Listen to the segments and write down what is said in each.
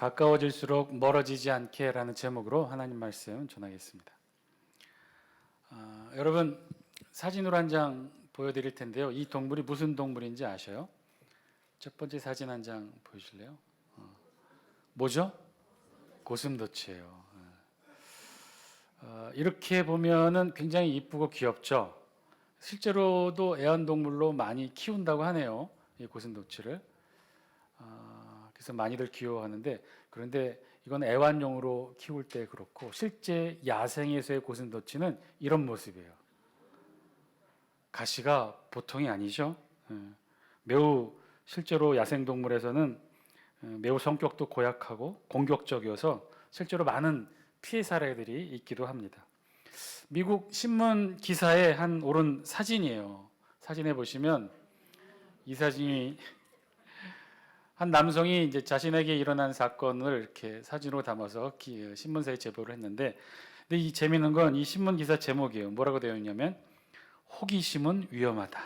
가까워질수록 멀어지지 않게라는 제목으로 하나님 말씀 전하겠습니다. 여러분 사진으로 한 장 보여드릴 텐데요. 이 동물이 무슨 동물인지 아셔요? 첫 번째 사진 한 장 보여주실래요? 뭐죠? 고슴도치예요. 이렇게 보면은 굉장히 이쁘고 귀엽죠. 실제로도 애완동물로 많이 키운다고 하네요. 이 고슴도치를. 그래서 많이들 귀여워하는데, 그런데 이건 애완용으로 키울 때 그렇고 실제 야생에서의 고슴도치는 이런 모습이에요. 가시가 보통이 아니죠. 매우 실제로 야생동물에서는 매우 성격도 고약하고 공격적이어서 실제로 많은 피해 사례들이 있기도 합니다. 미국 신문 기사에 한 오른 사진이에요. 사진에 보시면 이 사진이 한 남성이 이제 자신에게 일어난 사건을 이렇게 사진으로 담아서 신문사에 제보를 했는데, 근데 이 재미있는 건 이 신문 기사 제목이에요. 뭐라고 되어 있냐면 호기심은 위험하다.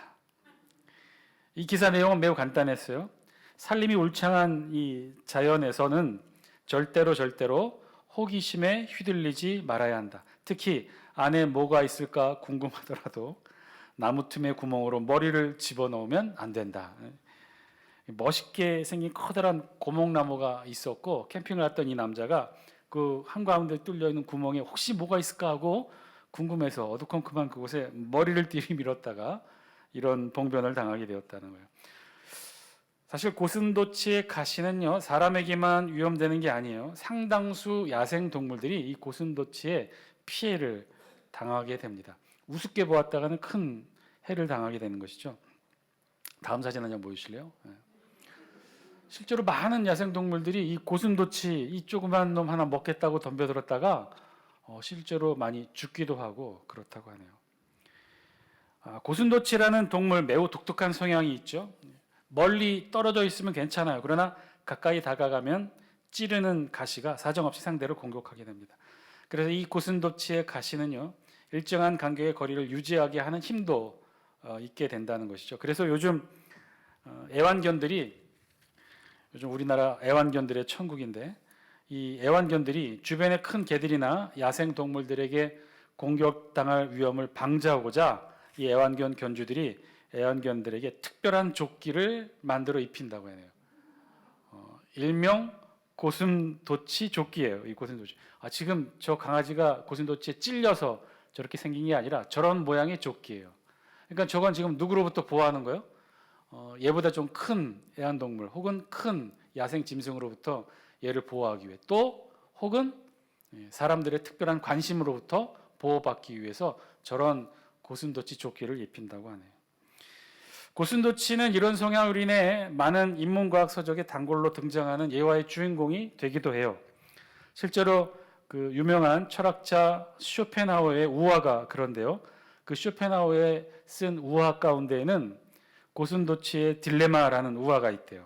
이 기사 내용은 매우 간단했어요. 살림이 울창한 이 자연에서는 절대로 호기심에 휘둘리지 말아야 한다. 특히 안에 뭐가 있을까 궁금하더라도 나무 틈의 구멍으로 머리를 집어넣으면 안 된다. 멋있게 생긴 커다란 고목나무가 있었고, 캠핑을 했던 이 남자가 그 한가운데 뚫려 있는 구멍에 혹시 뭐가 있을까 하고 궁금해서 어두컴컴한 그곳에 머리를 들이밀었다가 이런 봉변을 당하게 되었다는 거예요. 사실 고슴도치의 가시는요, 사람에게만 위험되는 게 아니에요. 상당수 야생 동물들이 이 고슴도치의 피해를 당하게 됩니다. 우습게 보았다가는 큰 해를 당하게 되는 것이죠. 다음 사진 한 장 보여주실래요? 실제로 많은 야생동물들이 이 고슴도치 이 조그만 놈 하나 먹겠다고 덤벼들었다가 실제로 많이 죽기도 하고 그렇다고 하네요. 고슴도치라는 동물 매우 독특한 성향이 있죠. 멀리 떨어져 있으면 괜찮아요. 그러나 가까이 다가가면 찌르는 가시가 사정없이 상대를 공격하게 됩니다. 그래서 이 고슴도치의 가시는요, 일정한 간격의 거리를 유지하게 하는 힘도 있게 된다는 것이죠. 그래서 요즘 우리나라 애완견들의 천국인데, 이 애완견들이 주변의 큰 개들이나 야생 동물들에게 공격당할 위험을 방지하고자 이 애완견 견주들이 애완견들에게 특별한 조끼를 만들어 입힌다고 해요. 일명 고슴도치 조끼예요. 이 고슴도치. 지금 저 강아지가 고슴도치에 찔려서 저렇게 생긴 게 아니라 저런 모양의 조끼예요. 그러니까 저건 지금 누구로부터 보호하는 거예요? 얘보다 좀 큰 애완동물 혹은 큰 야생 짐승으로부터 얘를 보호하기 위해, 또 혹은 사람들의 특별한 관심으로부터 보호받기 위해서 저런 고슴도치 조끼를 입힌다고 하네요. 고슴도치는 이런 성향으로 인해 많은 인문과학 서적의 단골로 등장하는 예화의 주인공이 되기도 해요. 실제로 그 유명한 철학자 쇼펜하우어의 우화가 그런데요. 그 쇼펜하우어에 쓴 우화 가운데에는 고슴도치의 딜레마라는 우화가 있대요.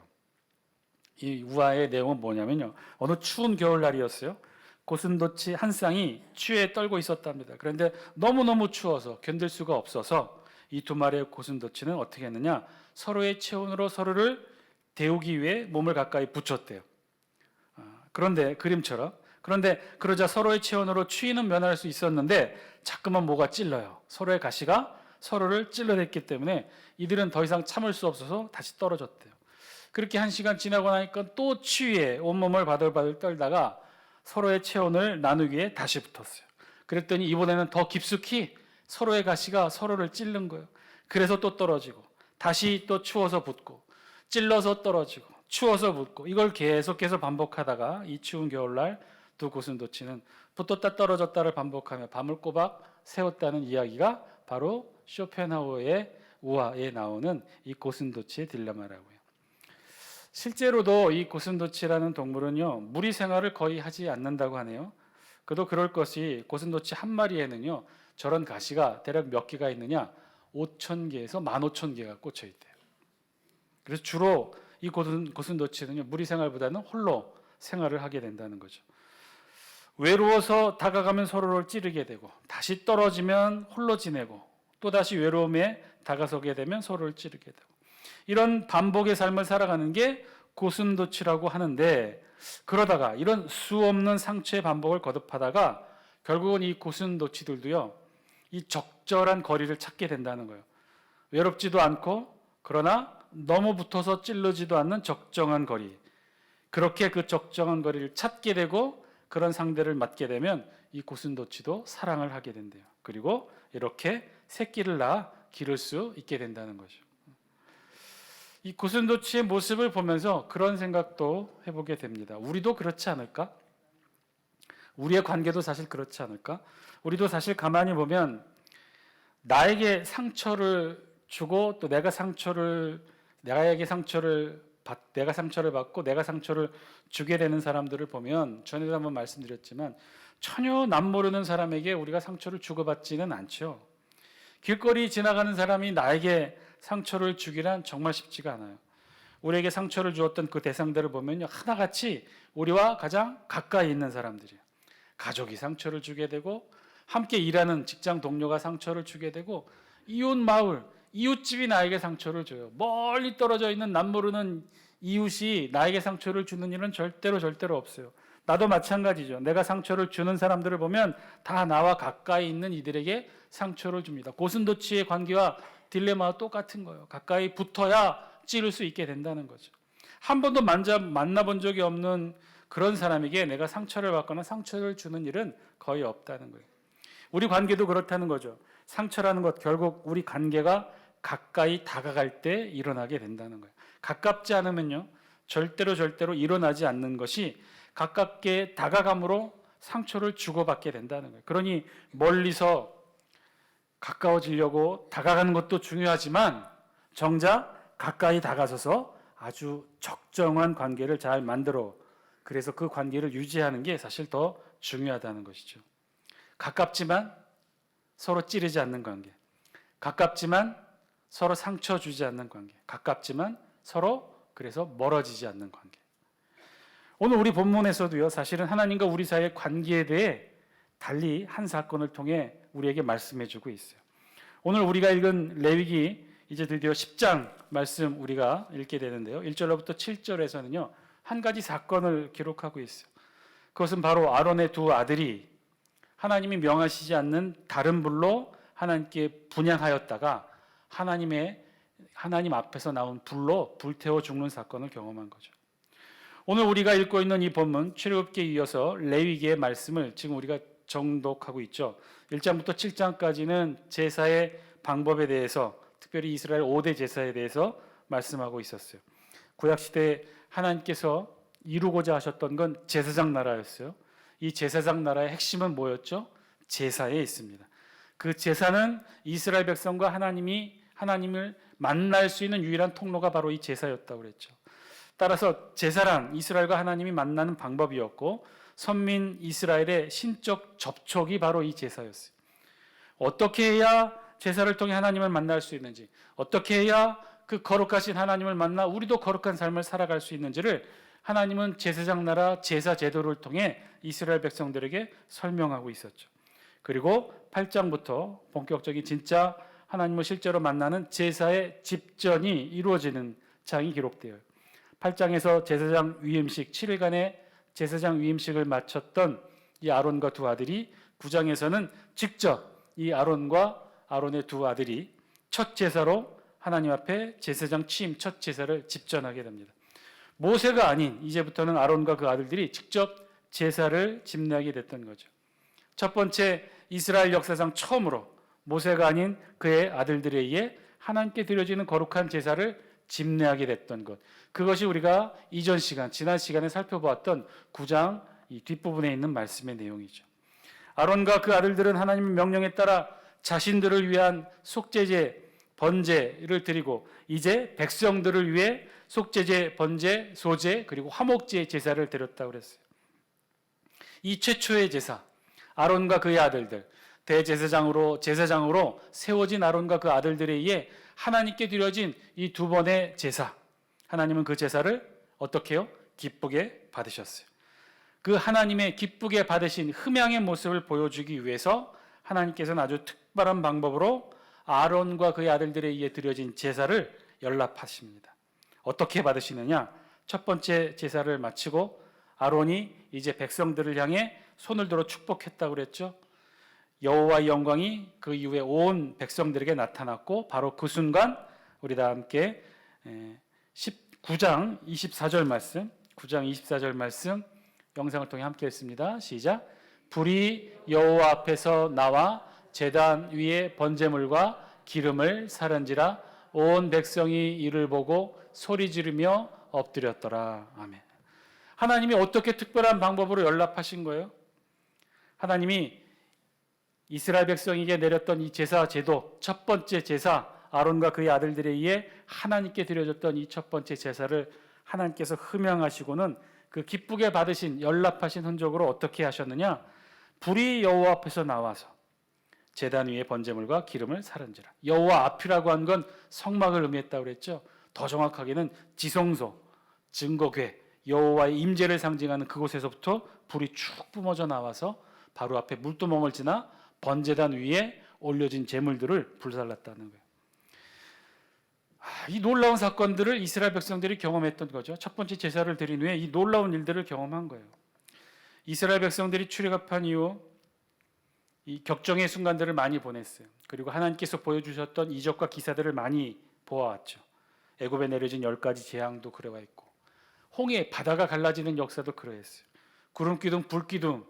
이 우화의 내용은 뭐냐면요, 어느 추운 겨울날이었어요. 고슴도치 한 쌍이 추위에 떨고 있었답니다. 그런데 너무너무 추워서 견딜 수가 없어서 이 두 마리의 고슴도치는 어떻게 했느냐, 서로의 체온으로 서로를 데우기 위해 몸을 가까이 붙였대요. 그런데 그림처럼, 그런데 그러자 서로의 체온으로 추위는 면할 수 있었는데 자꾸만 뭐가 찔러요. 서로의 가시가 서로를 찔러댔기 때문에 이들은 더 이상 참을 수 없어서 다시 떨어졌대요. 그렇게 1시간 지나고 나니까 또 추위에 온몸을 바들바들 떨다가 서로의 체온을 나누기 위해 다시 붙었어요. 그랬더니 이번에는 더 깊숙이 서로의 가시가 서로를 찔른 거예요. 그래서 또 떨어지고, 다시 또 추워서 붙고, 찔러서 떨어지고, 추워서 붙고, 이걸 계속해서 반복하다가 이 추운 겨울날 두 고슴도치는 붙었다 떨어졌다를 반복하며 밤을 꼬박 새웠다는 이야기가 바로 쇼펜하우어의 우화에 나오는 이 고슴도치의 딜레마라고요. 실제로도 이 고슴도치라는 동물은요, 무리 생활을 거의 하지 않는다고 하네요. 그도 그럴 것이 고슴도치 한 마리에는요, 저런 가시가 대략 몇 개가 있느냐, 5,000개에서 15,000개가 꽂혀 있대요. 그래서 주로 이 고슴도치는요, 무리 생활보다는 홀로 생활을 하게 된다는 거죠. 외로워서 다가가면 서로를 찌르게 되고, 다시 떨어지면 홀로 지내고, 또다시 외로움에 다가서게 되면 서로를 찌르게 되고, 이런 반복의 삶을 살아가는 게 고슴도치라고 하는데, 그러다가 이런 수없는 상처의 반복을 거듭하다가 결국은 이 고슴도치들도요, 이 적절한 거리를 찾게 된다는 거예요. 외롭지도 않고 그러나 너무 붙어서 찔르지도 않는 적정한 거리. 그렇게 그 적정한 거리를 찾게 되고 그런 상대를 맞게 되면 이 고슴도치도 사랑을 하게 된대요. 그리고 이렇게 새끼를 낳아 기를 수 있게 된다는 거죠. 이 고슴도치의 모습을 보면서 그런 생각도 해보게 됩니다. 우리도 그렇지 않을까? 우리의 관계도 사실 그렇지 않을까? 우리도 사실 가만히 보면 나에게 상처를 주고 또 내가 상처를 받고 내가 상처를 주게 되는 사람들을 보면, 전에도 한번 말씀드렸지만 전혀 남 모르는 사람에게 우리가 상처를 주고받지는 않죠. 길거리 지나가는 사람이 나에게 상처를 주기란 정말 쉽지가 않아요. 우리에게 상처를 주었던 그 대상들을 보면요, 하나같이 우리와 가장 가까이 있는 사람들이에요. 가족이 상처를 주게 되고, 함께 일하는 직장 동료가 상처를 주게 되고, 이웃 마을, 이웃집이 나에게 상처를 줘요. 멀리 떨어져 있는 남 모르는 이웃이 나에게 상처를 주는 일은 절대로 없어요. 나도 마찬가지죠. 내가 상처를 주는 사람들을 보면 다 나와 가까이 있는 이들에게 상처를 줍니다. 고슴도치의 관계와 딜레마와 똑같은 거예요. 가까이 붙어야 찌를 수 있게 된다는 거죠. 한 번도 만나본 적이 없는 그런 사람에게 내가 상처를 받거나 상처를 주는 일은 거의 없다는 거예요. 우리 관계도 그렇다는 거죠. 상처라는 것, 결국 우리 관계가 가까이 다가갈 때 일어나게 된다는 거예요. 가깝지 않으면요, 절대로 일어나지 않는 것이 가깝게 다가감으로 상처를 주고받게 된다는 거예요. 그러니 멀리서 가까워지려고 다가가는 것도 중요하지만 정작 가까이 다가서서 아주 적정한 관계를 잘 만들어, 그래서 그 관계를 유지하는 게 사실 더 중요하다는 것이죠. 가깝지만 서로 찌르지 않는 관계, 가깝지만 서로 상처 주지 않는 관계, 가깝지만 서로 그래서 멀어지지 않는 관계. 오늘 우리 본문에서도요, 사실은 하나님과 우리 사이의 관계에 대해 달리 한 사건을 통해 우리에게 말씀해 주고 있어요. 오늘 우리가 읽은 레위기 이제 드디어 10장 말씀 우리가 읽게 되는데요, 1절로부터 7절에서는요 한 가지 사건을 기록하고 있어요. 그것은 바로 아론의 두 아들이 하나님이 명하시지 않는 다른 불로 하나님께 분향하였다가 하나님 앞에서 나온 불로 불태워 죽는 사건을 경험한 거죠. 오늘 우리가 읽고 있는 이 본문 출애굽기에 이어서 레위기의 말씀을 지금 우리가 정독하고 있죠. 1장부터 7장까지는 제사의 방법에 대해서, 특별히 이스라엘 5대 제사에 대해서 말씀하고 있었어요. 구약시대에 하나님께서 이루고자 하셨던 건 제사장 나라였어요. 이 제사장 나라의 핵심은 뭐였죠? 제사에 있습니다. 그 제사는 이스라엘 백성과 하나님을 만날 수 있는 유일한 통로가 바로 이 제사였다고 그랬죠. 따라서 제사란 이스라엘과 하나님이 만나는 방법이었고, 선민 이스라엘의 신적 접촉이 바로 이 제사였어요. 어떻게 해야 제사를 통해 하나님을 만날 수 있는지, 어떻게 해야 그 거룩하신 하나님을 만나 우리도 거룩한 삶을 살아갈 수 있는지를 하나님은 제사장 나라 제사 제도를 통해 이스라엘 백성들에게 설명하고 있었죠. 그리고 8장부터 본격적인 진짜 하나님을 실제로 만나는 제사의 집전이 이루어지는 장이 기록되어요. 8장에서 제사장 위임식, 7일간의 제사장 위임식을 마쳤던 이 아론과 두 아들이 9장에서는 직접 이 아론과 아론의 두 아들이 첫 제사로 하나님 앞에 제사장 취임 첫 제사를 집전하게 됩니다. 모세가 아닌 이제부터는 아론과 그 아들들이 직접 제사를 집례하게 됐던 거죠. 첫 번째 이스라엘 역사상 처음으로 모세가 아닌 그의 아들들에 의해 하나님께 드려지는 거룩한 제사를 집례하게 됐던 것, 그것이 우리가 지난 시간에 살펴보았던 9장 이 뒷부분에 있는 말씀의 내용이죠. 아론과 그 아들들은 하나님의 명령에 따라 자신들을 위한 속죄제, 번제를 드리고, 이제 백성들을 위해 속죄제, 번제, 소제, 그리고 화목제 제사를 드렸다고 그랬어요. 이 최초의 제사, 아론과 그의 아들들, 제사장으로 세워진 아론과 그 아들들에 의해 하나님께 드려진 이 두 번의 제사, 하나님은 그 제사를 어떻게 해요? 기쁘게 받으셨어요. 그 하나님의 기쁘게 받으신 흠양의 모습을 보여주기 위해서 하나님께서는 아주 특별한 방법으로 아론과 그의 아들들에 의해 드려진 제사를 연락하십니다. 어떻게 받으시느냐? 첫 번째 제사를 마치고 아론이 이제 백성들을 향해 손을 들어 축복했다고 그랬죠. 여호와의 영광이 그 이후에 온 백성들에게 나타났고 바로 그 순간 우리 다 함께 9장 24절 말씀, 9장 24절 말씀 영상을 통해 함께 읽습니다. 시작. 불이 여호와 앞에서 나와 제단 위에 번제물과 기름을 사른지라 온 백성이 이를 보고 소리 지르며 엎드렸더라. 아멘. 하나님이 어떻게 특별한 방법으로 연락하신 거예요? 하나님이 이스라엘 백성에게 내렸던 이 제사 제도, 첫 번째 제사, 아론과 그의 아들들에 의해 하나님께 드려졌던 이 첫 번째 제사를 하나님께서 흠양하시고는 그 기쁘게 받으신 연락하신 흔적으로 어떻게 하셨느냐? 불이 여호와 앞에서 나와서 제단 위에 번제물과 기름을 사른지라. 여호와 앞이라고 한 건 성막을 의미했다고 그랬죠. 더 정확하게는 지성소, 증거궤, 여호와의 임재를 상징하는 그곳에서부터 불이 쭉 뿜어져 나와서 바로 앞에 물두멍을 지나 번제단 위에 올려진 제물들을 불살랐다는 거예요. 이 놀라운 사건들을 이스라엘 백성들이 경험했던 거죠. 첫 번째 제사를 드린 후에 이 놀라운 일들을 경험한 거예요. 이스라엘 백성들이 출애굽한 이후 이 격정의 순간들을 많이 보냈어요. 그리고 하나님께서 보여주셨던 이적과 기사들을 많이 보아왔죠. 애굽에 내려진 10가지 재앙도 그래와 있고 홍해 바다가 갈라지는 역사도 그러했어요. 구름기둥, 불기둥,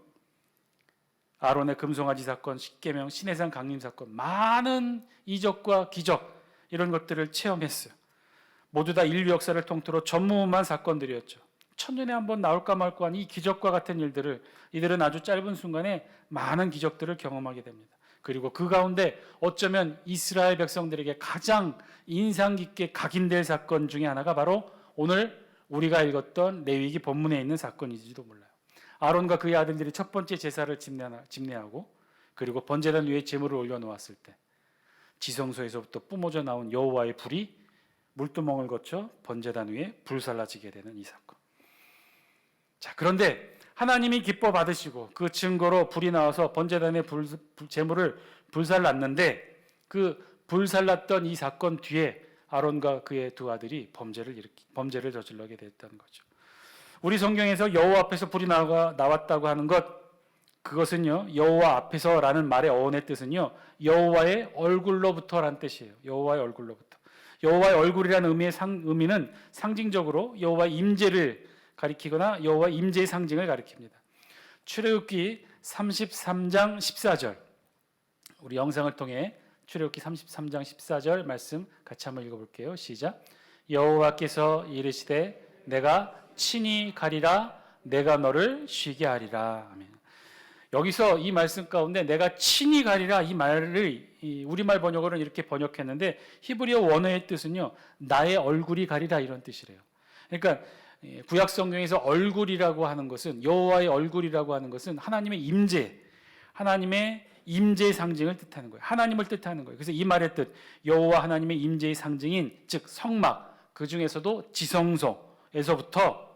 아론의 금송아지 사건, 십계명, 시내산 강림 사건, 많은 이적과 기적 이런 것들을 체험했어요. 모두 다 인류 역사를 통틀어 전무후무한 사건들이었죠. 천년에 한 번 나올까 말까 한 이 기적과 같은 일들을 이들은 아주 짧은 순간에 많은 기적들을 경험하게 됩니다. 그리고 그 가운데 어쩌면 이스라엘 백성들에게 가장 인상 깊게 각인될 사건 중에 하나가 바로 오늘 우리가 읽었던 레위기 본문에 있는 사건인지도 몰라요. 아론과 그의 아들들이 첫 번째 제사를 집례하고 그리고 번제단 위에 제물을 올려놓았을 때 지성소에서부터 뿜어져 나온 여호와의 불이 물두멍을 거쳐 번제단 위에 불살라지게 되는 이 사건. 자, 그런데 하나님이 기뻐 받으시고 그 증거로 불이 나와서 번제단의 제물을 불살랐는데 그 불살랐던 이 사건 뒤에 아론과 그의 두 아들이 범죄를 저질러게 됐다는 거죠. 우리 성경에서 여호와 앞에서 불이 나왔다고 하는 그것은요 여호와 앞에서라는 말의 어원의 뜻은요 여호와의 얼굴로부터라는 뜻이에요. 여호와의 얼굴로부터. 여호와의 얼굴이라는 의미는 상징적으로 여호와의 임재를 가리키거나 여호와의 임재의 상징을 가리킵니다. 출애굽기 33장 14절 우리 영상을 통해 출애굽기 33장 14절 말씀 같이 한번 읽어볼게요. 시작. 여호와께서 이르시되 내가 친히 가리라 내가 너를 쉬게 하리라. 아멘. 여기서 이 말씀 가운데 내가 친히 가리라 이 말을 우리말 번역으로는 이렇게 번역했는데 히브리어 원어의 뜻은요 나의 얼굴이 가리라 이런 뜻이래요. 그러니까 구약 성경에서 얼굴이라고 하는 것은 여호와의 얼굴이라고 하는 것은 하나님의 임재, 하나님의 임재의 상징을 뜻하는 거예요. 하나님을 뜻하는 거예요. 그래서 이 말의 뜻 여호와 하나님의 임재의 상징인 즉 성막 그 중에서도 지성소에서부터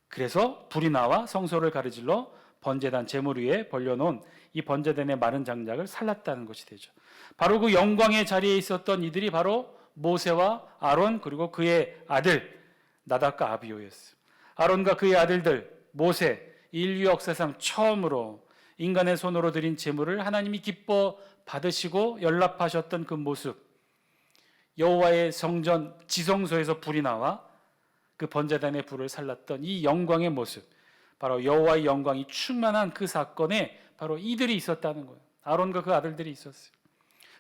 그래서 불이 나와 성소를 가르질러 번제단 제물 위에 벌려놓은 이 번제단의 마른 장작을 살랐다는 것이 되죠. 바로 그 영광의 자리에 있었던 이들이 바로 모세와 아론 그리고 그의 아들 나답과 아비후였어요. 아론과 그의 아들들 모세 인류 역사상 처음으로 인간의 손으로 드린 제물을 하나님이 기뻐 받으시고 연락하셨던 그 모습 여호와의 성전 지성소에서 불이 나와 그 번제단의 불을 살랐던 이 영광의 모습 바로 여호와의 영광이 충만한 그 사건에 바로 이들이 있었다는 거예요. 아론과 그 아들들이 있었어요.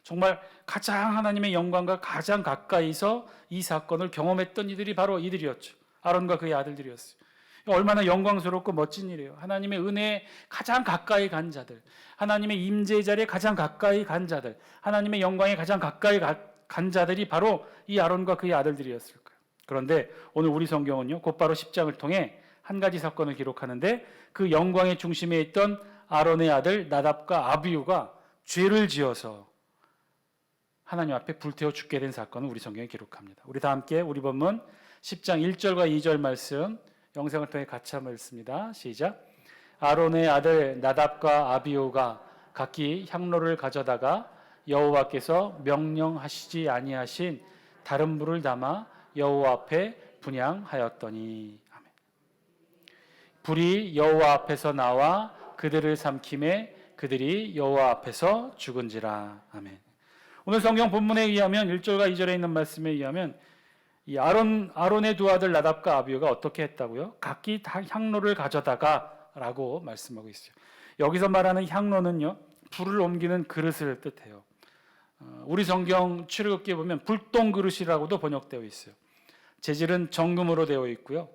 정말 가장 하나님의 영광과 가장 가까이서 이 사건을 경험했던 이들이 바로 이들이었죠. 아론과 그의 아들들이었어요. 얼마나 영광스럽고 멋진 일이에요. 하나님의 은혜에 가장 가까이 간 자들, 하나님의 임재의 자리에 가장 가까이 간 자들, 하나님의 영광에 가장 가까이 간 자들이 바로 이 아론과 그의 아들들이었을 거예요. 그런데 오늘 우리 성경은요, 곧바로 10장을 통해 한 가지 사건을 기록하는데 그 영광의 중심에 있던 아론의 아들 나답과 아비후가 죄를 지어서 하나님 앞에 불태워 죽게 된 사건을 우리 성경에 기록합니다. 우리 다 함께 우리 본문 10장 1절과 2절 말씀 영상을 통해 같이 한번 읽습니다. 시작. 아론의 아들 나답과 아비후가 각기 향로를 가져다가 여호와께서 명령하시지 아니하신 다른 불을 담아 여호와 앞에 분향하였더니. 아멘. 불이 여호와 앞에서 나와 그들을 삼킴에 그들이 여호와 앞에서 죽은지라. 아멘. 오늘 성경 본문에 의하면 1절과 2절에 있는 말씀에 의하면 이 아론의 두 아들 나답과 아비후가 어떻게 했다고요? 각기 다 향로를 가져다가라고 말씀하고 있어요. 여기서 말하는 향로는요, 불을 옮기는 그릇을 뜻해요. 우리 성경 출애굽기에 보면 불똥 그릇이라고도 번역되어 있어요. 재질은 정금으로 되어 있고요.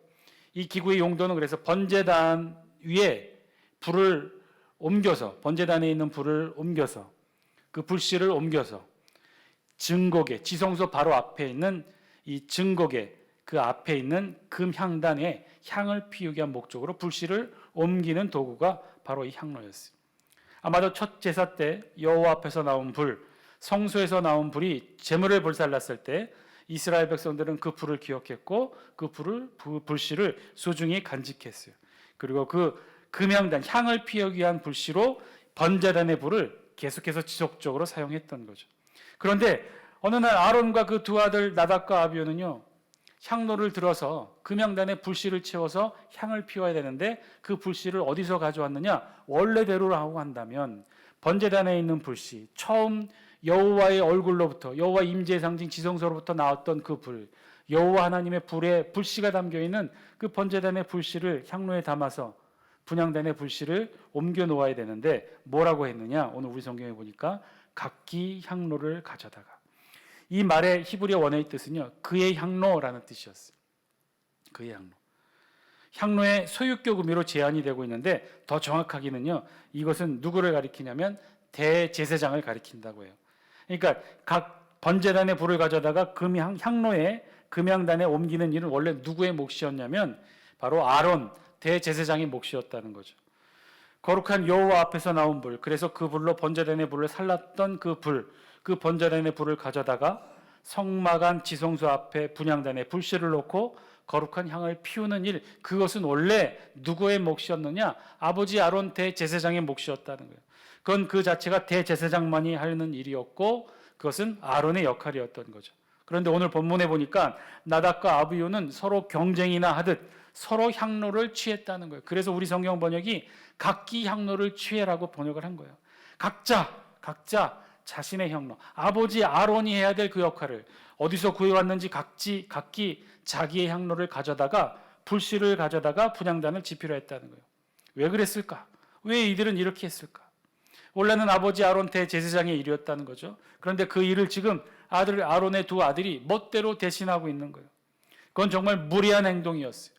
이 기구의 용도는 그래서 번제단 위에 불을 옮겨서, 번제단에 있는 불을 옮겨서, 그 불씨를 옮겨서 증거계, 지성소 바로 앞에 있는 이 증거계 그 앞에 있는 금향단에 향을 피우게 한 목적으로 불씨를 옮기는 도구가 바로 이 향로였어요. 아마도 첫 제사 때 여호와 앞에서 나온 불, 성소에서 나온 불이 제물을 불살랐을 때 이스라엘 백성들은 그 불을 기억했고 그 불씨를 소중히 간직했어요. 그리고 그 금향단, 향을 피우기 위한 불씨로 번제단의 불을 계속해서 지속적으로 사용했던 거죠. 그런데 어느 날 아론과 그 두 아들 나답과 아비후는요, 향로를 들어서 금향단에 불씨를 채워서 향을 피워야 되는데 그 불씨를 어디서 가져왔느냐? 원래대로라고 한다면 번제단에 있는 불씨, 처음 여호와의 얼굴로부터, 여호와 임재의 상징 지성소로부터 나왔던 그 불, 여호와 하나님의 불에 불씨가 담겨 있는 그 번제단의 불씨를 향로에 담아서 분향단의 불씨를 옮겨 놓아야 되는데 뭐라고 했느냐? 오늘 우리 성경에 보니까 각기 향로를 가져다가. 이 말의 히브리어 원어의 뜻은요, 그의 향로라는 뜻이었어요. 그의 향로. 향로의 소유격 의미로 제한이 되고 있는데 더 정확하게는요, 이것은 누구를 가리키냐면 대제사장을 가리킨다고 해요. 그러니까 각 번제단의 불을 가져다가 향로에 금향단에 옮기는 일은 원래 누구의 몫이었냐면 바로 아론 대제사장의 몫이었다는 거죠. 거룩한 여호와 앞에서 나온 불, 그래서 그 불로 번제단의 불을 살랐던 그 불, 그 번제단의 불을 가져다가 성막안 지성소 앞에 분향단에 불씨를 놓고 거룩한 향을 피우는 일, 그것은 원래 누구의 몫이었느냐? 아버지 아론 대제사장의 몫이었다는 거예요. 그건 그 자체가 대제사장만이 하는 일이었고 그것은 아론의 역할이었던 거죠. 그런데 오늘 본문에 보니까 나답과 아비후는 서로 경쟁이나 하듯 서로 향로를 취했다는 거예요. 그래서 우리 성경 번역이 각기 향로를 취해라고 번역을 한 거예요. 각자 자신의 향로, 아버지 아론이 해야 될 그 역할을 어디서 구해왔는지 각기 자기의 향로를 가져다가 불씨를 가져다가 분향단을 지피려 했다는 거예요. 왜 그랬을까? 왜 이들은 이렇게 했을까? 원래는 아버지 아론 대제사장의 일이었다는 거죠. 그런데 그 일을 지금 아론의 두 아들이 멋대로 대신하고 있는 거예요. 그건 정말 무리한 행동이었어요.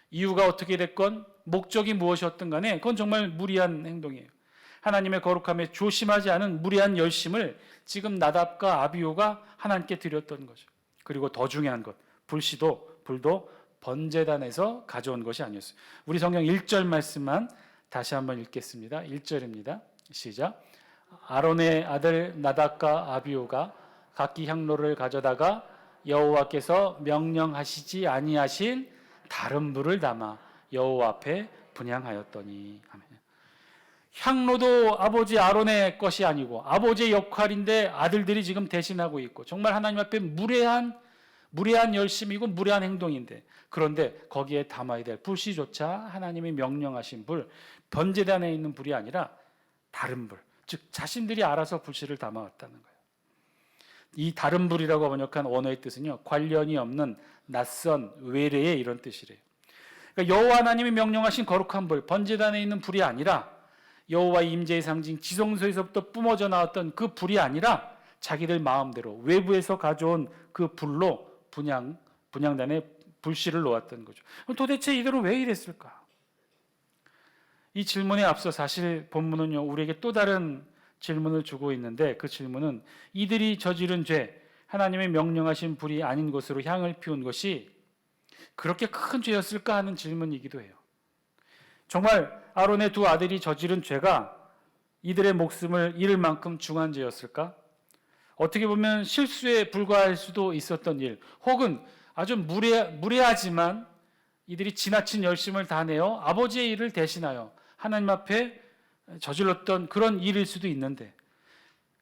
이유가 어떻게 됐건 목적이 무엇이었든 간에 그건 정말 무리한 행동이에요. 하나님의 거룩함에 조심하지 않은 무리한 열심을 지금 나답과 아비후가 하나님께 드렸던 거죠. 그리고 더 중요한 것, 불도 번제단에서 가져온 것이 아니었어요. 우리 성경 1절 말씀만 다시 한번 읽겠습니다. 1절입니다. 시작. 아론의 아들 나답과 아비후가 각기 향로를 가져다가 여호와께서 명령하시지 아니하신 다른 불을 담아 여호와 앞에 분향하였더니. 아멘. 향로도 아버지 아론의 것이 아니고 아버지의 역할인데 아들들이 지금 대신하고 있고 정말 하나님 앞에 무례한 열심이고 무례한 행동인데, 그런데 거기에 담아야 될 불씨조차 하나님이 명령하신 불, 번제단에 있는 불이 아니라 다른 불, 즉 자신들이 알아서 불씨를 담아왔다는 거예요. 이 다른 불이라고 번역한 원어의 뜻은요, 관련이 없는 낯선 외래의 이런 뜻이래요. 그러니까 여호와 하나님이 명령하신 거룩한 불, 번제단에 있는 불이 아니라 여호와 임재의 상징 지성소에서부터 뿜어져 나왔던 그 불이 아니라 자기들 마음대로 외부에서 가져온 그 불로 분향단에 불씨를 놓았던 거죠. 도대체 이들은 왜 이랬을까? 이 질문에 앞서 사실 본문은요, 우리에게 또 다른 질문을 주고 있는데, 그 질문은 이들이 저지른 죄, 하나님의 명령하신 불이 아닌 것으로 향을 피운 것이 그렇게 큰 죄였을까 하는 질문이기도 해요. 정말 아론의 두 아들이 저지른 죄가 이들의 목숨을 잃을 만큼 중한 죄였을까? 어떻게 보면 실수에 불과할 수도 있었던 일, 혹은 아주 무례하지만 이들이 지나친 열심을 다내어 아버지의 일을 대신하여 하나님 앞에 저질렀던 그런 일일 수도 있는데,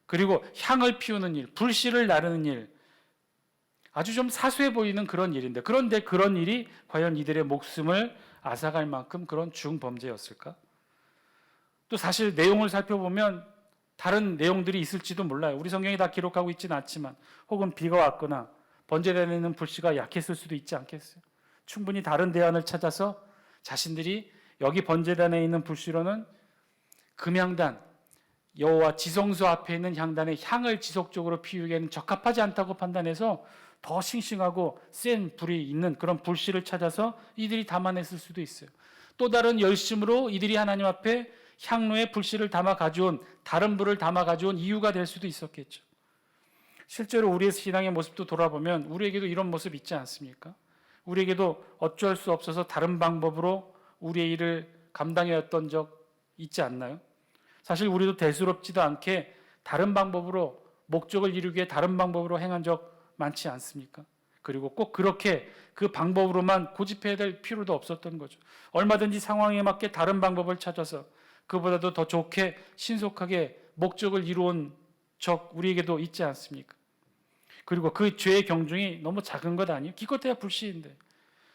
그리고 향을 피우는 일, 불씨를 나르는 일, 아주 좀 사소해 보이는 그런 일인데, 그런데 그런 일이 과연 이들의 목숨을 앗아갈 만큼 그런 중범죄였을까? 또 사실 내용을 살펴보면 다른 내용들이 있을지도 몰라요. 우리 성경이 다 기록하고 있지는 않지만, 혹은 비가 왔거나 번제되는 불씨가 약했을 수도 있지 않겠어요? 충분히 다른 대안을 찾아서 자신들이 여기 번제단에 있는 불씨로는 금향단, 여호와 지성소 앞에 있는 향단의 향을 지속적으로 피우기에는 적합하지 않다고 판단해서 더 싱싱하고 센 불이 있는 그런 불씨를 찾아서 이들이 담아냈을 수도 있어요. 또 다른 열심으로 이들이 하나님 앞에 향로에 불씨를 담아 가져온, 다른 불을 담아 가져온 이유가 될 수도 있었겠죠. 실제로 우리의 신앙의 모습도 돌아보면 우리에게도 이런 모습 있지 않습니까? 우리에게도 어쩔 수 없어서 다른 방법으로 우리의 일을 감당해왔던 적 있지 않나요? 사실 우리도 대수롭지도 않게 다른 방법으로, 목적을 이루기 위해 다른 방법으로 행한 적 많지 않습니까? 그리고 꼭 그렇게 그 방법으로만 고집해야 될 필요도 없었던 거죠. 얼마든지 상황에 맞게 다른 방법을 찾아서 그보다도 더 좋게 신속하게 목적을 이루온 적 우리에게도 있지 않습니까? 그리고 그 죄의 경중이 너무 작은 것 아니에요? 기껏해야 불씨인데,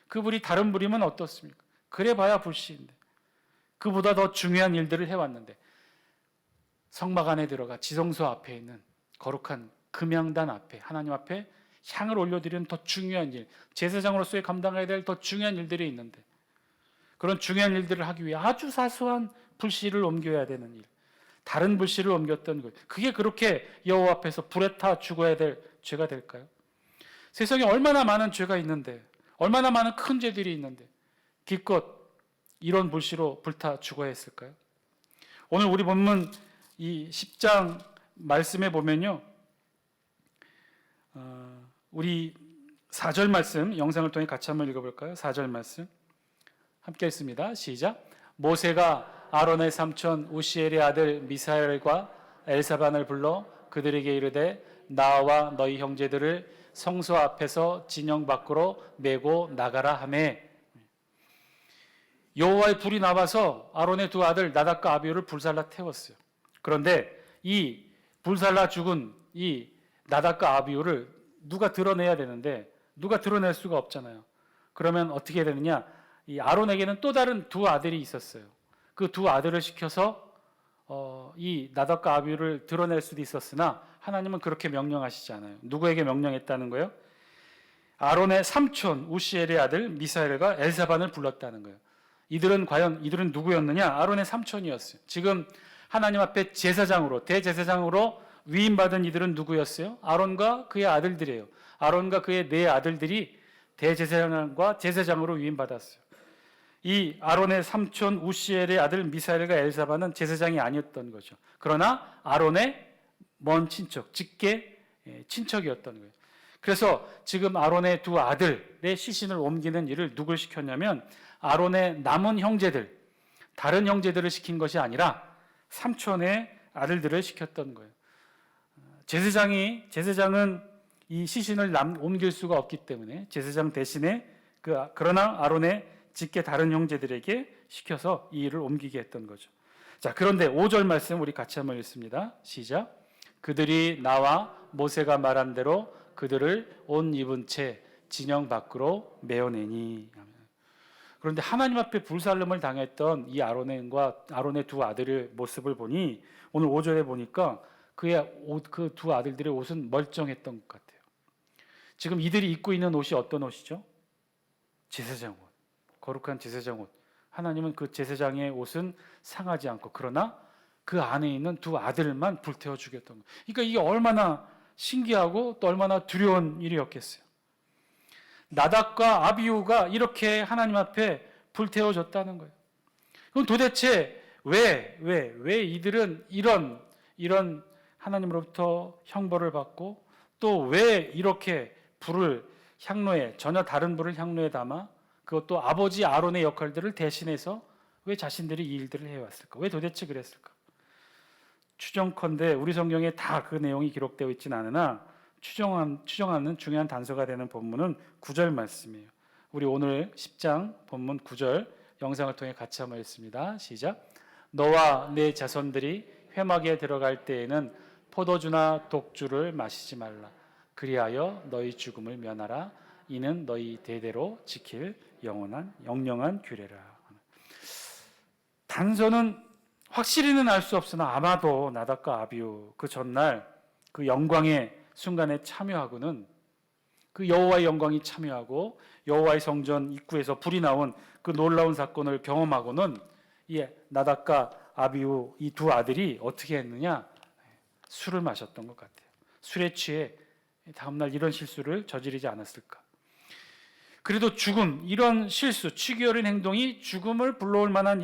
그 불이 다른 불이면 어떻습니까? 그래봐야 불씨인데, 그보다 더 중요한 일들을 해왔는데, 성막 안에 들어가 지성소 앞에 있는 거룩한 금향단 앞에, 하나님 앞에 향을 올려드리는 더 중요한 일, 제사장으로서의 감당해야 될 더 중요한 일들이 있는데, 그런 중요한 일들을 하기 위해 아주 사소한 불씨를 옮겨야 되는 일, 다른 불씨를 옮겼던 것, 그게 그렇게 여호와 앞에서 불에 타 죽어야 될 죄가 될까요? 세상에 얼마나 많은 죄가 있는데, 얼마나 많은 큰 죄들이 있는데 기껏 이런 불씨로 불타 죽어야 했을까요? 오늘 우리 본문 이 10장 말씀에 보면요, 우리 4절 말씀 영상을 통해 같이 한번 읽어볼까요? 4절 말씀 함께 읽습니다. 시작. 모세가 아론의 삼촌 우시엘의 아들 미사엘과 엘사반을 불러 그들에게 이르되 나와 너희 형제들을 성소 앞에서 진영 밖으로 메고 나가라 하매, 여호와의 불이 나와서 아론의 두 아들 나답과 아비후를 불살라 태웠어요. 그런데 이 불살라 죽은 이 나답과 아비후를 누가 드러내야 되는데 누가 드러낼 수가 없잖아요. 그러면 어떻게 해야 되느냐? 이 아론에게는 또 다른 두 아들이 있었어요. 그 두 아들을 시켜서 이 나답과 아비후를 드러낼 수도 있었으나 하나님은 그렇게 명령하시지 않아요. 누구에게 명령했다는 거예요? 아론의 삼촌 우시엘의 아들 미사엘과 엘사반을 불렀다는 거예요. 이들은 누구였느냐? 아론의 삼촌이었어요. 지금 하나님 앞에 제사장으로, 대제사장으로 위임받은 이들은 누구였어요? 아론과 그의 아들들이에요. 아론과 그의 네 아들들이 대제사장과 제사장으로 위임받았어요. 이 아론의 삼촌 우시엘의 아들 미사엘과 엘사반은 제사장이 아니었던 거죠. 그러나 아론의 먼 친척, 직계 친척이었던 거예요. 그래서 지금 아론의 두 아들의 시신을 옮기는 일을 누굴 시켰냐면 아론의 남은 형제들, 다른 형제들을 시킨 것이 아니라 삼촌의 아들들을 시켰던 거예요. 제사장은 이 시신을 옮길 수가 없기 때문에 제사장 대신에 그러나 아론의 직계 다른 형제들에게 시켜서 이 일을 옮기게 했던 거죠. 자, 그런데 5절 말씀 우리 같이 한번 읽습니다. 시작. 그들이 나와 모세가 말한 대로 그들을 옷 입은 채 진영 밖으로 메어내니. 그런데 하나님 앞에 불살름을 당했던 이 아론의 두 아들의 모습을 보니 오늘 5절에 보니까 그 두 아들들의 옷은 멀쩡했던 것 같아요. 지금 이들이 입고 있는 옷이 어떤 옷이죠? 제사장 옷, 거룩한 제사장 옷. 하나님은 그 제사장의 옷은 상하지 않고 그러나 그 안에 있는 두 아들만 불태워 죽였던 거예요. 그러니까 이게 얼마나 신기하고 또 얼마나 두려운 일이었겠어요. 나답과 아비후가 이렇게 하나님 앞에 불태워졌다는 거예요. 그럼 도대체 왜 이들은 이런 하나님으로부터 형벌을 받고 또 왜 이렇게 전혀 다른 불을 향로에 담아 그것도 아버지 아론의 역할들을 대신해서 왜 자신들이 이 일들을 해왔을까? 왜 도대체 그랬을까? 추정컨대 우리 성경에 다 그 내용이 기록되어 있지는 않으나 추정하는 중요한 단서가 되는 본문은 9절 말씀이에요. 우리 오늘 10장 본문 9절 영상을 통해 같이 한번 읽습니다. 시작. 너와 내 자손들이 회막에 들어갈 때에는 포도주나 독주를 마시지 말라. 그리하여 너희 죽음을 면하라. 이는 너희 대대로 지킬 영영한 규례라. 단서는 확실히는 알 수 없으나 아마도 나답과 아비후 그 전날 그 영광의 순간에 참여하고는, 그 여호와의 영광이 참여하고 여호와의 성전 입구에서 불이 나온 그 놀라운 사건을 경험하고는 이 나답과 아비후 이 두 아들이 어떻게 했느냐? 술을 마셨던 것 같아요. 술에 취해 다음날 이런 실수를 저지르지 않았을까? 그래도 죽음, 이런 실수, 치기 어린 행동이 죽음을 불러올 만한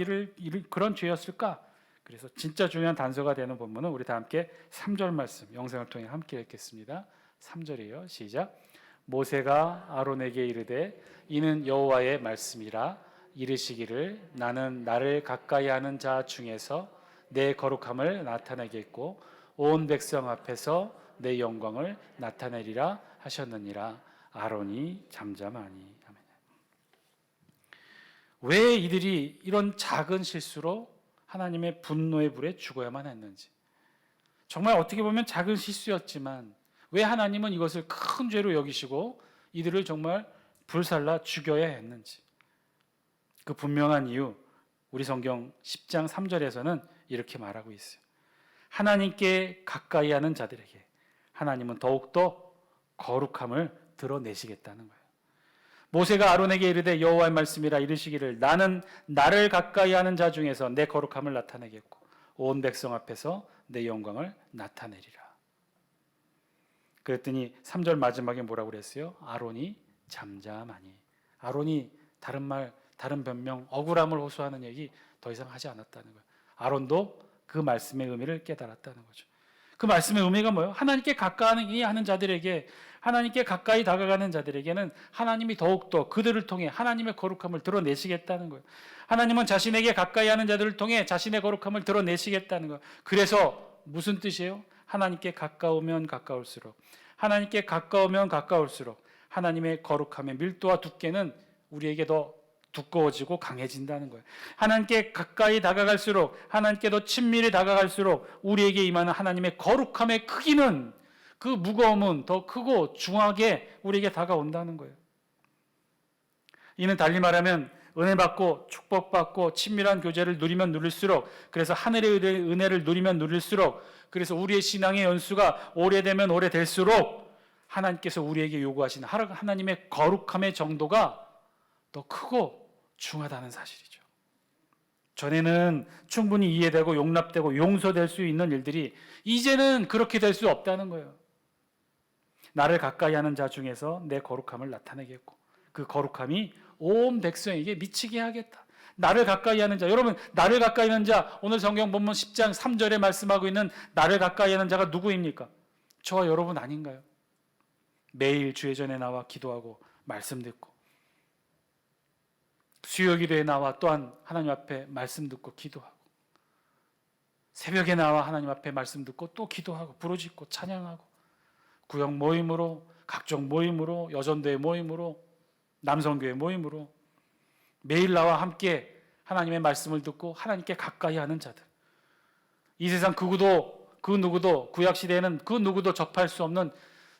그런 죄였을까? 그래서 진짜 중요한 단서가 되는 본문은 우리 다 함께 3절 말씀 영상을 통해 함께 읽겠습니다. 3절이에요. 시작. 모세가 아론에게 이르되 이는 여호와의 말씀이라 이르시기를 나는 나를 가까이 하는 자 중에서 내 거룩함을 나타내겠고 온 백성 앞에서 내 영광을 나타내리라 하셨느니라. 아론이 잠잠하니. 아멘. 왜 이들이 이런 작은 실수로 하나님의 분노의 불에 죽어야만 했는지, 정말 어떻게 보면 작은 실수였지만 왜 하나님은 이것을 큰 죄로 여기시고 이들을 정말 불살라 죽여야 했는지, 그 분명한 이유 우리 성경 10장 3절에서는 이렇게 말하고 있어요. 하나님께 가까이 하는 자들에게 하나님은 더욱더 거룩함을 드러내시겠다는 거예요. 모세가 아론에게 이르되 여호와의 말씀이라 이르시기를 나는 나를 가까이 하는 자 중에서 내 거룩함을 나타내겠고 온 백성 앞에서 내 영광을 나타내리라. 그랬더니 3절 마지막에 뭐라고 그랬어요? 아론이 잠잠하니. 아론이 다른 변명, 억울함을 호소하는 얘기 더 이상 하지 않았다는 거예요. 아론도 그 말씀의 의미를 깨달았다는 거죠. 그 말씀의 의미가 뭐예요? 하나님께 가까이 하는 자들에게, 하나님께 가까이 다가가는 자들에게는 하나님이 더욱더 그들을 통해 하나님의 거룩함을 드러내시겠다는 거예요. 하나님은 자신에게 가까이 하는 자들을 통해 자신의 거룩함을 드러내시겠다는 거예요. 그래서 무슨 뜻이에요? 하나님께 가까우면 가까울수록, 하나님께 가까우면 가까울수록 하나님의 거룩함의 밀도와 두께는 우리에게 더 두꺼워지고 강해진다는 거예요. 하나님께 가까이 다가갈수록, 하나님께 더 친밀히 다가갈수록 우리에게 임하는 하나님의 거룩함의 크기는, 그 무거움은 더 크고 중하게 우리에게 다가온다는 거예요. 이는 달리 말하면 은혜 받고 축복받고 친밀한 교제를 누리면 누릴수록, 그래서 하늘의 은혜를 누리면 누릴수록, 그래서 우리의 신앙의 연수가 오래되면 오래될수록 하나님께서 우리에게 요구하시는 하나님의 거룩함의 정도가 더 크고 중하다는 사실이죠. 전에는 충분히 이해되고 용납되고 용서될 수 있는 일들이 이제는 그렇게 될 수 없다는 거예요. 나를 가까이 하는 자 중에서 내 거룩함을 나타내겠고 그 거룩함이 온 백성에게 미치게 하겠다. 나를 가까이 하는 자, 여러분 나를 가까이 하는 자, 오늘 성경 본문 10장 3절에 말씀하고 있는 나를 가까이 하는 자가 누구입니까? 저와 여러분 아닌가요? 매일 주의 전에 나와 기도하고 말씀 듣고 수요 기도에 나와 또한 하나님 앞에 말씀 듣고 기도하고 새벽에 나와 하나님 앞에 말씀 듣고 또 기도하고 부르짖고 찬양하고 구역 모임으로, 각종 모임으로, 여전도의 모임으로, 남성교회 모임으로 매일 나와 함께 하나님의 말씀을 듣고 하나님께 가까이 하는 자들, 이 세상 그 누구도 구약시대에는 그 누구도 접할 수 없는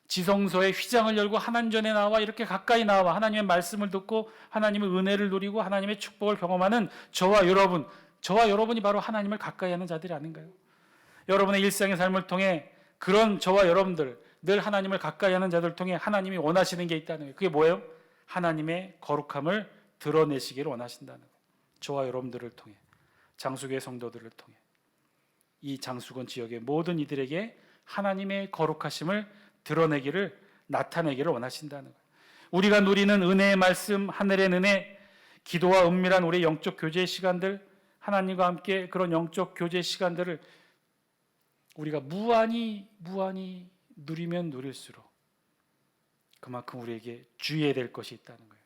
지성소의 휘장을 열고 하나님 전에 나와 이렇게 가까이 나와 하나님의 말씀을 듣고 하나님의 은혜를 누리고 하나님의 축복을 경험하는 저와 여러분이 바로 하나님을 가까이 하는 자들이 아닌가요? 여러분의 일상의 삶을 통해 그런 저와 여러분들, 늘 하나님을 가까이 하는 자들을 통해 하나님이 원하시는 게 있다는 거예요. 그게 뭐예요? 하나님의 거룩함을 드러내시기를 원하신다는 거예요. 저와 여러분들을 통해, 장수교회 성도들을 통해, 이 장수권 지역의 모든 이들에게 하나님의 거룩하심을 나타내기를 원하신다는 거예요. 우리가 누리는 은혜의 말씀, 하늘의 은혜, 기도와 은밀한 우리의 영적 교제의 시간들, 하나님과 함께 그런 영적 교제 시간들을 우리가 무한히 누리면 누릴수록 그만큼 우리에게 주의해야 될 것이 있다는 거예요.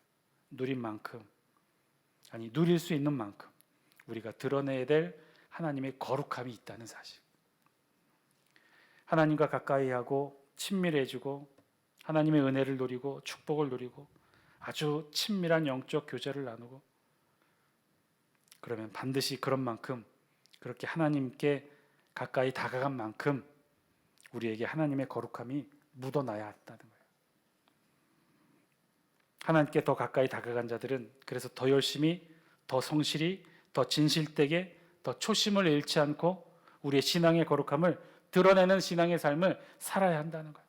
누릴 수 있는 만큼 우리가 드러내야 될 하나님의 거룩함이 있다는 사실. 하나님과 가까이 하고 친밀해지고 하나님의 은혜를 누리고 축복을 누리고 아주 친밀한 영적 교제를 나누고, 그러면 반드시 그런 만큼, 그렇게 하나님께 가까이 다가간 만큼 우리에게 하나님의 거룩함이 묻어놔야 한다는 거예요. 하나님께 더 가까이 다가간 자들은 그래서 더 열심히, 더 성실히, 더 진실되게, 더 초심을 잃지 않고 우리의 신앙의 거룩함을 드러내는 신앙의 삶을 살아야 한다는 거예요.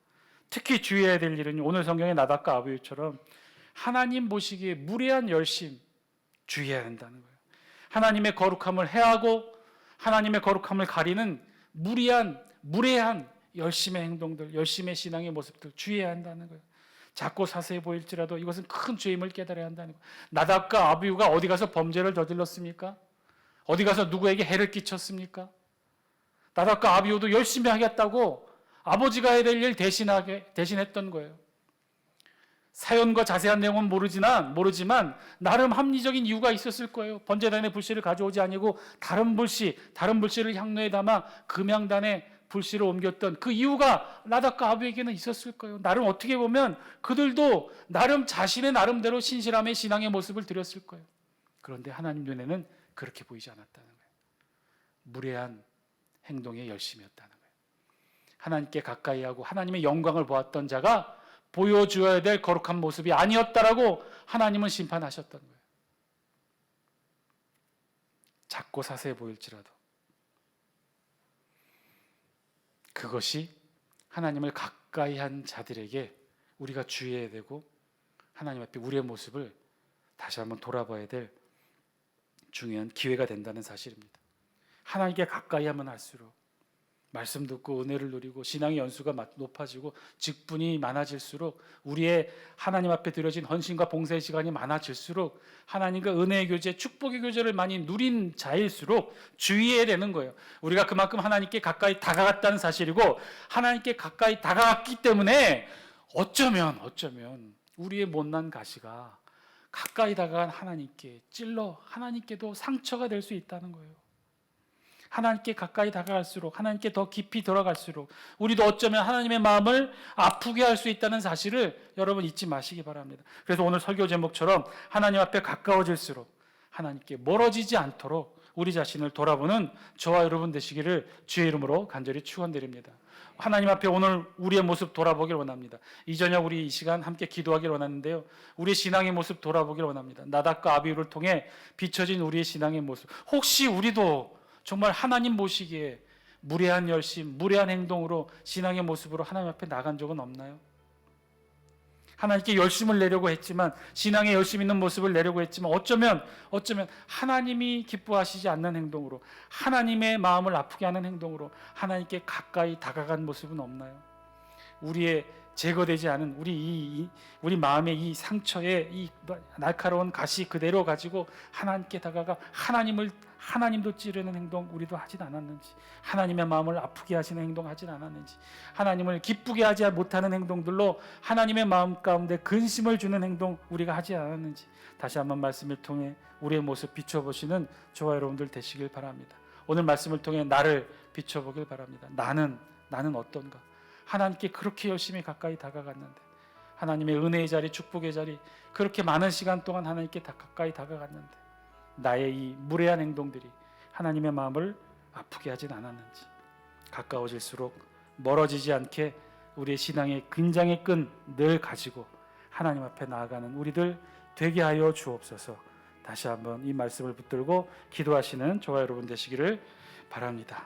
특히 주의해야 될 일은 오늘 성경의 나답과 아비후처럼 하나님 보시기에 무례한 열심 주의해야 한다는 거예요. 하나님의 거룩함을 해하고 하나님의 거룩함을 가리는 무례한 열심의 행동들, 열심의 신앙의 모습들 주의해야 한다는 거예요. 작고 사소해 보일지라도 이것은 큰 죄임을 깨달아야 한다는 거예요. 나답과 아비후가 어디 가서 범죄를 저질렀습니까? 어디 가서 누구에게 해를 끼쳤습니까? 나답과 아비후도 열심히 하겠다고 아버지가 해야 될 일 대신했던 거예요. 사연과 자세한 내용은 모르지만 나름 합리적인 이유가 있었을 거예요. 번제단의 불씨를 가져오지 아니고 다른 불씨를 향로에 담아 금향단에 불씨를 옮겼던 그 이유가 나답과 아비후에게는 있었을 거예요. 나름 어떻게 보면 그들도 나름 자신의 나름대로 신실함의 신앙의 모습을 드렸을 거예요. 그런데 하나님 눈에는 그렇게 보이지 않았다는 거예요. 무례한 행동의 열심이었다는 거예요. 하나님께 가까이 하고 하나님의 영광을 보았던 자가 보여주어야 될 거룩한 모습이 아니었다라고 하나님은 심판하셨던 거예요. 작고 사소해 보일지라도 그것이 하나님을 가까이 한 자들에게 우리가 주의해야 되고 하나님 앞에 우리의 모습을 다시 한번 돌아봐야 될 중요한 기회가 된다는 사실입니다. 하나님께 가까이 하면 할수록 말씀 듣고 은혜를 누리고 신앙의 연수가 높아지고 직분이 많아질수록 우리의 하나님 앞에 드려진 헌신과 봉사의 시간이 많아질수록 하나님과 은혜의 교제, 축복의 교제를 많이 누린 자일수록 주의해야 되는 거예요. 우리가 그만큼 하나님께 가까이 다가갔다는 사실이고 하나님께 가까이 다가갔기 때문에 어쩌면 우리의 못난 가시가 가까이 다가간 하나님께 찔러 하나님께도 상처가 될 수 있다는 거예요. 하나님께 가까이 다가갈수록 하나님께 더 깊이 들어갈수록 우리도 어쩌면 하나님의 마음을 아프게 할 수 있다는 사실을 여러분 잊지 마시기 바랍니다. 그래서 오늘 설교 제목처럼 하나님 앞에 가까워질수록 하나님께 멀어지지 않도록 우리 자신을 돌아보는 저와 여러분 되시기를 주의 이름으로 간절히 축원드립니다. 하나님 앞에 오늘 우리의 모습 돌아보길 원합니다. 이 저녁 우리 이 시간 함께 기도하길 원하는데요. 우리의 신앙의 모습 돌아보길 원합니다. 나답과 아비후를 통해 비춰진 우리의 신앙의 모습, 혹시 우리도 정말 하나님 보시기에 무례한 열심, 무례한 행동으로 신앙의 모습으로 하나님 앞에 나간 적은 없나요? 하나님께 열심을 내려고 했지만 신앙에 열심 있는 모습을 내려고 했지만 어쩌면 하나님이 기뻐하시지 않는 행동으로 하나님의 마음을 아프게 하는 행동으로 하나님께 가까이 다가간 모습은 없나요? 우리의 제거되지 않은 우리 마음의 이 상처에 이 날카로운 가시 그대로 가지고 하나님께 다가가 하나님도 찌르는 행동 우리도 하진 않았는지, 하나님의 마음을 아프게 하시는 행동 하진 않았는지, 하나님을 기쁘게 하지 못하는 행동들로 하나님의 마음 가운데 근심을 주는 행동 우리가 하지 않았는지 다시 한번 말씀을 통해 우리의 모습 비춰보시는 저와 여러분들 되시길 바랍니다. 오늘 말씀을 통해 나를 비춰보길 바랍니다. 나는 어떤가? 하나님께 그렇게 열심히 가까이 다가갔는데, 하나님의 은혜의 자리, 축복의 자리 그렇게 많은 시간 동안 하나님께 가까이 다가갔는데 나의 이 무례한 행동들이 하나님의 마음을 아프게 하진 않았는지, 가까워질수록 멀어지지 않게 우리의 신앙의 긴장의 끈 늘 가지고 하나님 앞에 나아가는 우리들 되게 하여 주옵소서. 다시 한번 이 말씀을 붙들고 기도하시는 저와 여러분 되시기를 바랍니다.